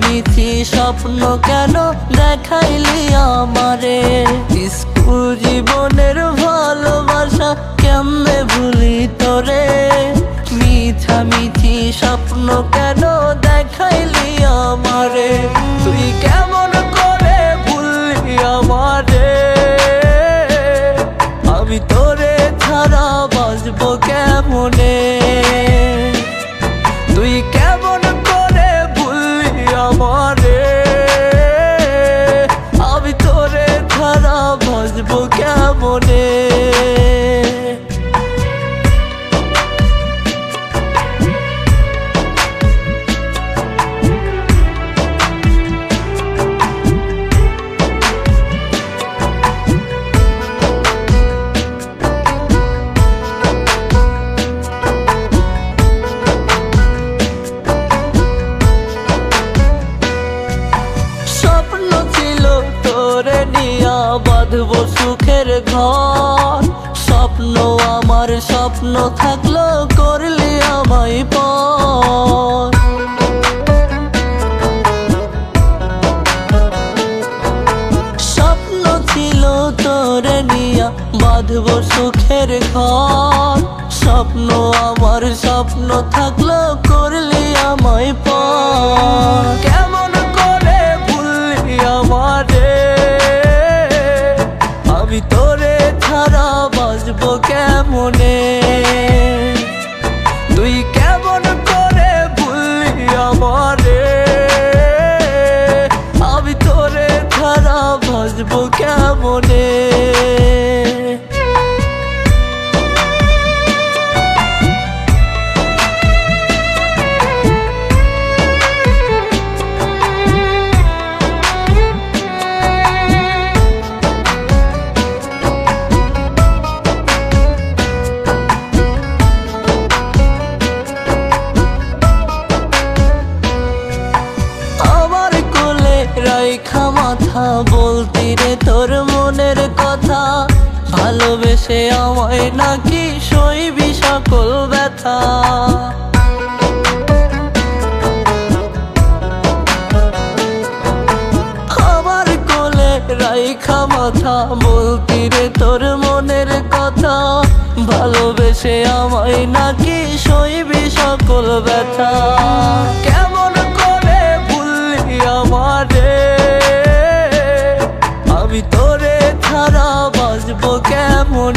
মিথি স্বপ্ন কেন দেখাইলি আমারে? স্কুল জীবনের ভালোবাসা কেমনে ভুলি তোরে? মিথ্যা মিথি স্বপ্ন কেন দেখাইলি আমারে? তুই কেমন করে ভুললি আমারে? আমি তোরে ছাড়া বাঁচবো কেমনে? তুই কেমন করে ভুললি আমারে? আমি তোরে ছাড়া বাঁচবো কেমনে? তোরে নিয়া বাঁধবো সুখের ঘর, স্বপ্ন আমার স্বপ্ন থাকলো করলি আমায় পর। স্বপ্ন ছিল তোরে নিয়া বাঁধবো সুখের ঘর, স্বপ্ন আমার স্বপ্ন থাকলো করলি আমায় পর। কেমন করে ভুললি আমারে? আমি তোরে ছাড়া বাঁচবো কেমনে? তুই কেমন করে ভুললি আমারে? আমি তোরে ছাড়া বাঁচবো কেমনে? রাইখা মাথা বলতি রে তোর মনের কথা, ভালোবেসে আমায় নাকি সইবি সকল ব্যথা। আমার কোলে রাইখা মাথা বলতি রে তোর মনের কথা, ভালোবেসে আমায় নাকি সইবি সকল ব্যথা। কেমন করে ভুললি আমারে? আমি তোরে ছাড়া বাঁচবো কেমন?